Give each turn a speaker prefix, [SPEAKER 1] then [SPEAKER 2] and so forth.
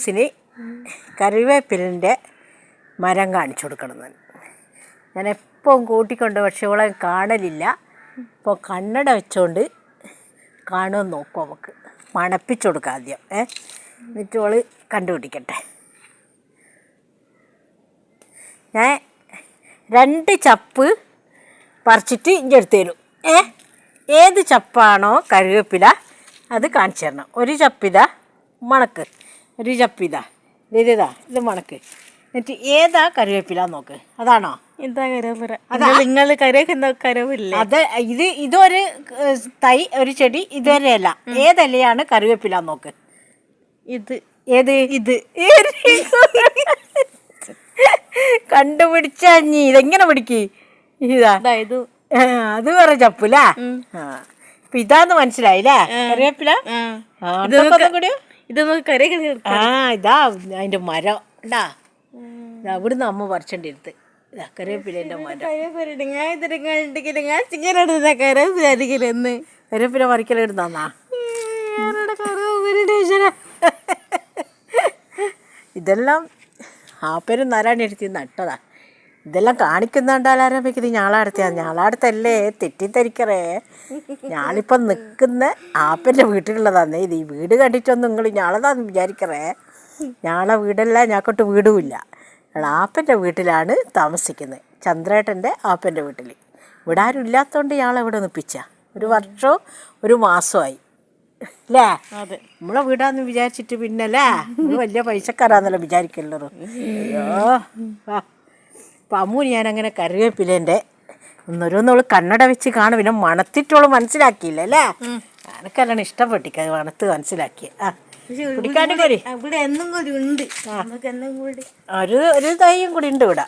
[SPEAKER 1] സിന് കറിവേപ്പിലിൻ്റെ മരം കാണിച്ചു കൊടുക്കണം. ഞാൻ എപ്പോഴും കൂട്ടിക്കൊണ്ട് പക്ഷെ അവളെ കാണലില്ല. ഇപ്പോൾ കണ്ണട വെച്ചുകൊണ്ട് കാണുമെന്ന് നോക്കും. നമുക്ക് മണപ്പിച്ചു കൊടുക്കാം ആദ്യം. എന്നിട്ട് അവൾ കണ്ടുപിടിക്കട്ടെ. ഞാൻ 2 ചപ്പ് പറിച്ചിട്ട് ഇഞ്ചി എടുത്ത് തരും. ഏത് ചപ്പാണോ കറിവേപ്പില അത് കാണിച്ചു തരണം. 1 ചപ്പിതാ മണക്ക്, 1 ചപ്പിതാ ഇതാ ഇത് മണക്ക്. എന്നിട്ട് ഏതാ കറിവേപ്പില നോക്ക്. അതാണോ?
[SPEAKER 2] എന്താ കറിവേപ്പില? നിങ്ങൾ കറിവേപ്പില കറിവില്ല.
[SPEAKER 1] അത് ഇതൊരു തൈ, ഒരു ചെടി, ഇതുവരെ അല്ല. ഏതല്ലയാണ് കറിവേപ്പില നോക്ക്.
[SPEAKER 2] ഇത്
[SPEAKER 1] ഏത്? ഇത് കണ്ടുപിടിച്ച ഇതെങ്ങനെ പിടിക്ക്? ഇതാ
[SPEAKER 2] ഇത്.
[SPEAKER 1] അത് വേറെ ചപ്പുല. ഇപ്പൊ ഇതാന്ന് മനസ്സിലായില്ലേ കറിവേപ്പില?
[SPEAKER 2] ഇതൊന്നും കറിവേപ്പില.
[SPEAKER 1] ഇതാ അതിന്റെ മരം ഉണ്ടാ. അവിടുന്ന് അമ്മ പറിച്ചോണ്ടിരുത്ത്. ഇതാ കറിവേപ്പിലേന്റെ മരം. കറിവേപ്പില പറിക്കലെടുത്താന്നാ? ഇതെല്ലാം ആപ്പരും നാരായണി എടുത്തി നട്ടതാ. ഇതെല്ലാം കാണിക്കുന്നുണ്ടാലാരംഭിക്കുന്നത് ഞാളടുത്തല്ലേ തെറ്റിദ്ധരിക്കറേ. ഞാളിപ്പം നിൽക്കുന്ന ആപ്പൻ്റെ വീട്ടിലുള്ളതാന്നേ. ഇത് ഈ വീട് കണ്ടിട്ടൊന്നും നിങ്ങൾ ഞാളതാന്ന് വിചാരിക്കറേ. ഞാളെ വീടല്ല, ഞാക്കൊട്ട് വീടുമില്ല. ആപ്പൻ്റെ വീട്ടിലാണ് താമസിക്കുന്നത്. ചന്ദ്രേട്ടൻ്റെ ആപ്പൻ്റെ വീട്ടിൽ. ഇവിടെ ആരും ഇല്ലാത്തതുകൊണ്ട് ഞാളെവിടെ നിൽപ്പിച്ച 1 വർഷവും 1 മാസമായി അല്ലേ?
[SPEAKER 2] അതെ,
[SPEAKER 1] നമ്മളെ വീടാന്ന് വിചാരിച്ചിട്ട് പിന്നല്ലേ നമ്മൾ വലിയ പൈസക്കാരാന്നല്ലോ വിചാരിക്കല്ലോ. അയ്യോ അപ്പം അമ്മൂന് ഞാനങ്ങനെ കറിവേപ്പിലേൻ്റെ ഒന്നോരോന്നോള് കണ്ണട വെച്ച് കാണും. പിന്നെ മണത്തിട്ടോള് മനസ്സിലാക്കിയില്ല അല്ലേ? എനക്കെല്ലാം ഇഷ്ടപ്പെട്ടിക്ക മണത്ത് മനസ്സിലാക്കിയ. കുടിക്കാണ്ട് കോരി
[SPEAKER 2] ഇവിടെ എന്നും കൂടി ഉണ്ട്.
[SPEAKER 1] ഒരു തൈയും കൂടി ഉണ്ട് ഇവിടെ.